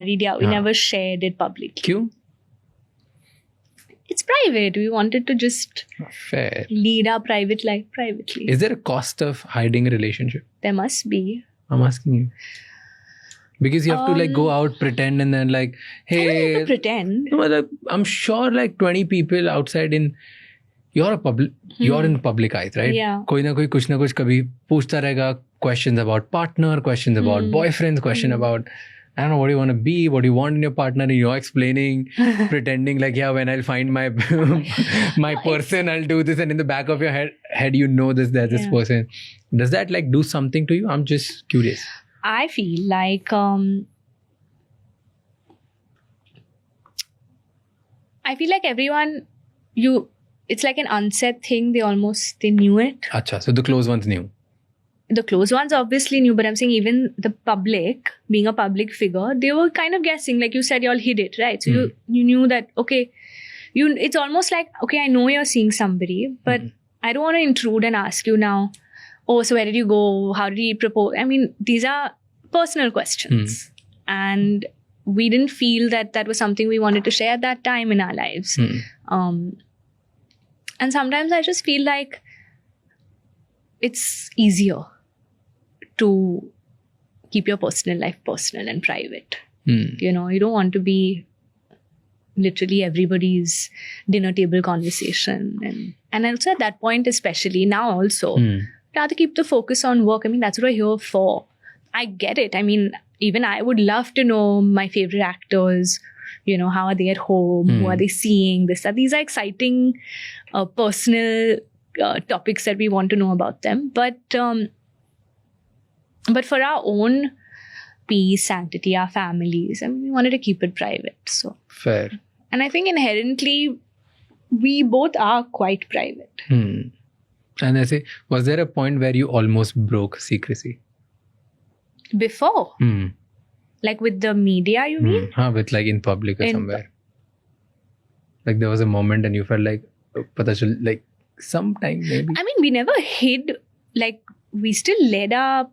We never shared it publicly. क्यों? It's private. We wanted to just Fair. lead our private life privately. Is there a cost of hiding a relationship? There must be. I'm asking you. Because you have to like go out, pretend, and then like, I don't hey, have to pretend. no, like, I'm sure like 20 people outside in you're in public eyes, right? Yeah. कोई ना कुछ कभी पूछता रहेगा, questions about partner, questions about boyfriends, question about I don't know what you want to be, what you want in your partner, and you're explaining, pretending like, yeah, when I'll find my my person, I'll do this, and in the back of your head you know there's this person. Does that like do something to you? I'm just curious. I feel like everyone, it's like an unsaid thing. They knew it. Acha, so the close ones knew. The close ones obviously knew, but I'm saying even the public, being a public figure, they were kind of guessing. Like you said, you all hid it, right? So you knew that, okay, it's almost like, okay, I know you're seeing somebody, but I don't want to intrude and ask you now, oh, so where did you go? How did he propose? I mean, these are personal questions. And we didn't feel that was something we wanted to share at that time in our lives. And sometimes I just feel like it's easier to keep your personal life personal and private. You know, you don't want to be literally everybody's dinner table conversation. And also at that point, especially now also, rather keep the focus on work. I mean, that's what we're here for. I get it. I mean, even I would love to know my favorite actors, you know, how are they at home? Who are they seeing? These are exciting personal topics that we want to know about them. But for our own peace, sanctity, our families, I mean, we wanted to keep it private. So fair. And I think inherently, we both are quite private. And I say, was there a point where you almost broke secrecy? Before? Like with the media, you mean? With like in public or somewhere. Like there was a moment and you felt like, like sometime maybe. I mean, we never hid. Like we still led our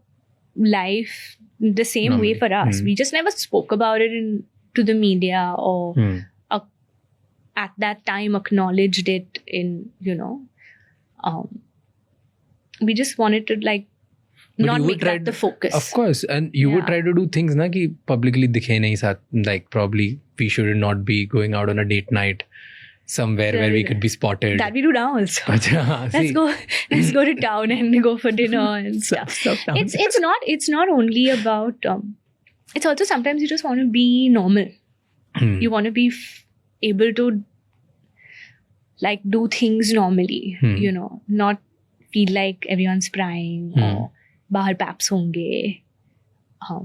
life the same way for us. We just never spoke about it to the media or at that time acknowledged it in, you know. We just wanted to like not make that the focus. Of course. And you would try to do things na ki publicly dikhe nahi saath. Like probably we should not be going out on a date night somewhere where we could be spotted. That we do now also. Let's go to town and go for dinner and stuff. It's not only about it's also sometimes you just want to be normal. You want to be able to like do things normally, you know, not feel like everyone's prying or bahar paps honge. I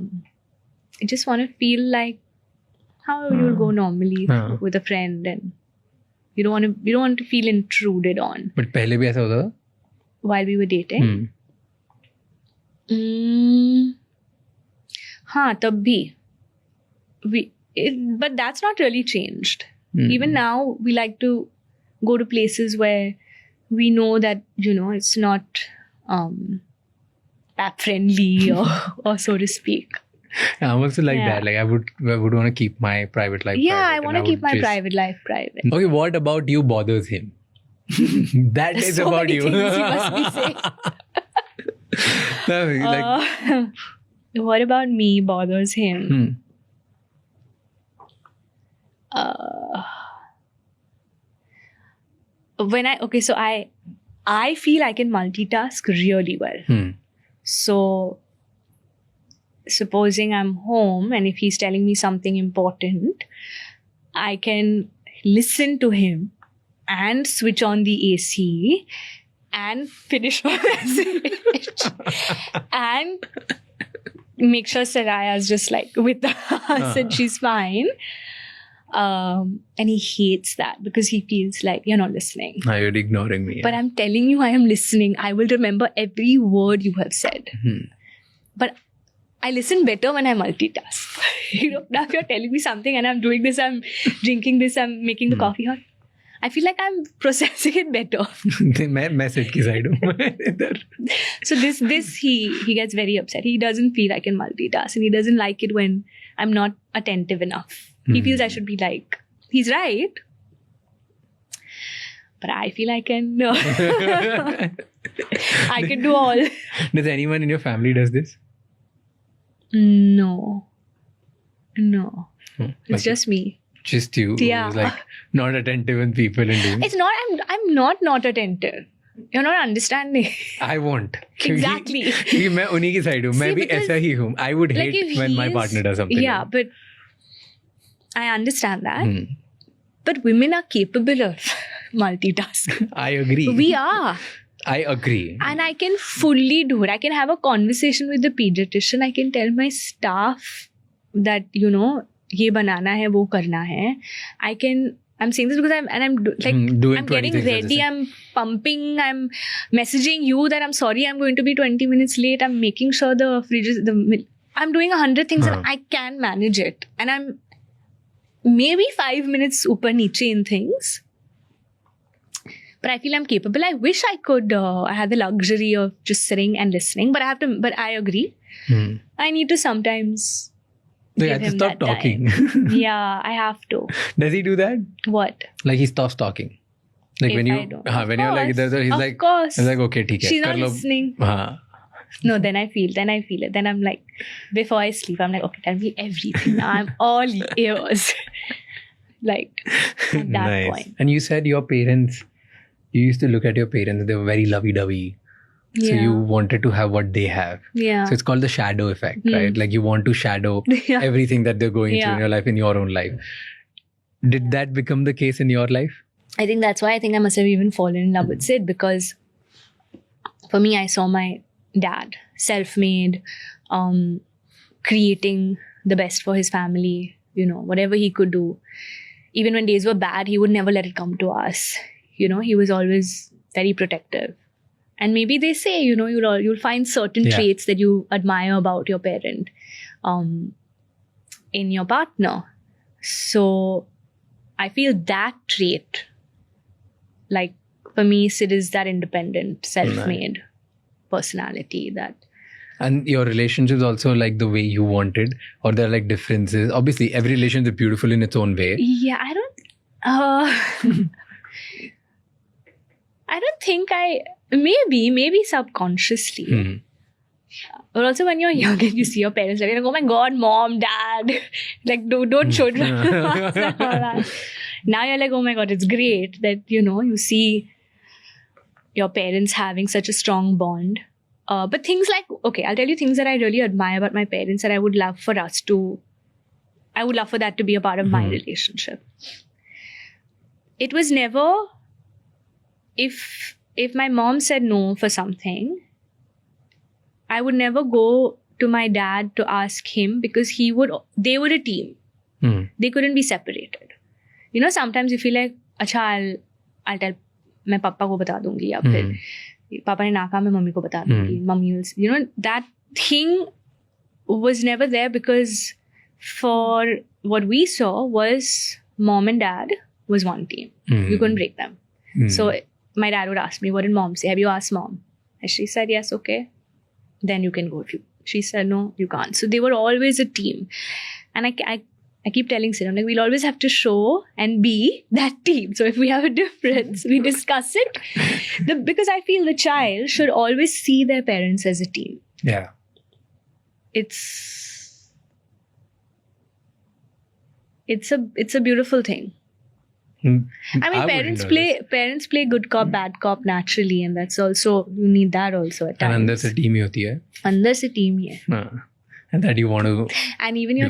just want to feel like how you'll go normally with a friend, and you don't want to feel intruded on. But pehle bhi aisa hota tha? While we were dating? Tab bhi. But that's not really changed. Even now, we like to go to places where we know that, you know, it's not app friendly or so to speak. I'm also like that. Like I would want to keep my private life private. I want to keep my private life private. Okay, what about you bothers him? That is so about many you. things you must be saying. No, what about me bothers him? So I feel I can multitask really well. So supposing I'm home and if he's telling me something important, I can listen to him and switch on the AC and finish my message and make sure Saraya's just like with us and she's fine. And he hates that because he feels like you're not listening. You're ignoring me. But I'm telling you, I am listening. I will remember every word you have said. But I listen better when I multitask. You know, now if you're telling me something and I'm doing this, I'm drinking this, I'm making the coffee hot, I feel like I'm processing it better. मैं sit की side हूँ. So this he gets very upset. He doesn't feel I can multitask and he doesn't like it when I'm not attentive enough. He feels I should be like, he's right. But I feel I can, I can do all. Does anyone in your family does this? No. It's just me. Just you. Yeah. Who's like not attentive in people and doing. It's not, I'm not attentive. You're not understanding. I won't. Exactly. क्योंकि मैं उन्हीं की side हूँ. मैं भी ऐसा ही हूँ. I would hate when my partner does something. Yeah, but I understand that. But women are capable of multitasking. I agree. We are. I agree. And I can fully do it. I can have a conversation with the pediatrician. I can tell my staff that, you know, ये बनाना है, वो करना है. I'm saying this because I'm getting ready, I'm pumping, I'm messaging you that I'm sorry, I'm going to be 20 minutes late. I'm making sure the fridge is, I'm doing 100 things and I can manage it. And I'm maybe 5 minutes upar niche in things. But I feel I'm capable. I wish I could, I had the luxury of just sitting and listening, but I agree. I need to sometimes So you have to stop talking. Yeah, I have to. Does he do that? What? Like he stops talking. Like If when I you, don't. when you're like, he's like, course. He's like, okay, ठीक है. She's not कर लो. listening. हाँ. No, then I feel it. Then I'm like, before I sleep, I'm like, okay, tell me everything. Now I'm all ears. Like, at that point. And you said your parents, you used to look at your parents, they were very lovey-dovey. So you wanted to have what they have. Yeah. So it's called the shadow effect, right? Like you want to shadow everything that they're going through in your life, in your own life. Did that become the case in your life? I think that's why I think I must have even fallen in love with Sid, because for me, I saw my dad, self-made, creating the best for his family, you know, whatever he could do. Even when days were bad, he would never let it come to us. You know, he was always very protective. And maybe they say, you know, you'll find certain traits that you admire about your parent in your partner. So I feel that trait, like for me, Sid is that independent, self-made personality that. And your relationships also like the way you wanted, or there are like differences? Obviously, every relationship is beautiful in its own way. Yeah, I don't think maybe subconsciously. But also when you're young and you see your parents, like, oh my God, mom, dad, like don't show it. Now you're like, oh my God, it's great that, you know, you see your parents having such a strong bond. But things like, okay, I'll tell you things that I really admire about my parents that I would love for that to be a part of my relationship. It was never, if my mom said no for something, I would never go to my dad to ask him, because they were a team. They couldn't be separated. You know, sometimes you feel like, acha, I'll tell, मैं पापा को बता दूंगी, या फिर पापा ने ना कहा मैं मम्मी को बता दूंगी. Mummy will, you know, that thing was never there, because for what we saw was mom and dad was one team. You couldn't break them. So my dad would ask me, what did mom say? Have you asked mom? And she said, yes, okay. Then you can go. She said, no, you can't. So they were always a team. And I keep telling Sid, I'm like, we'll always have to show and be that team. So if we have a difference, we discuss it. Because I feel the child should always see their parents as a team. Yeah. It's a beautiful thing. I mean, parents play good cop, bad cop naturally, and that's also, you need that also at times. And अंदर से team ही होती है. अंदर से team ही है. And that you want to. And even your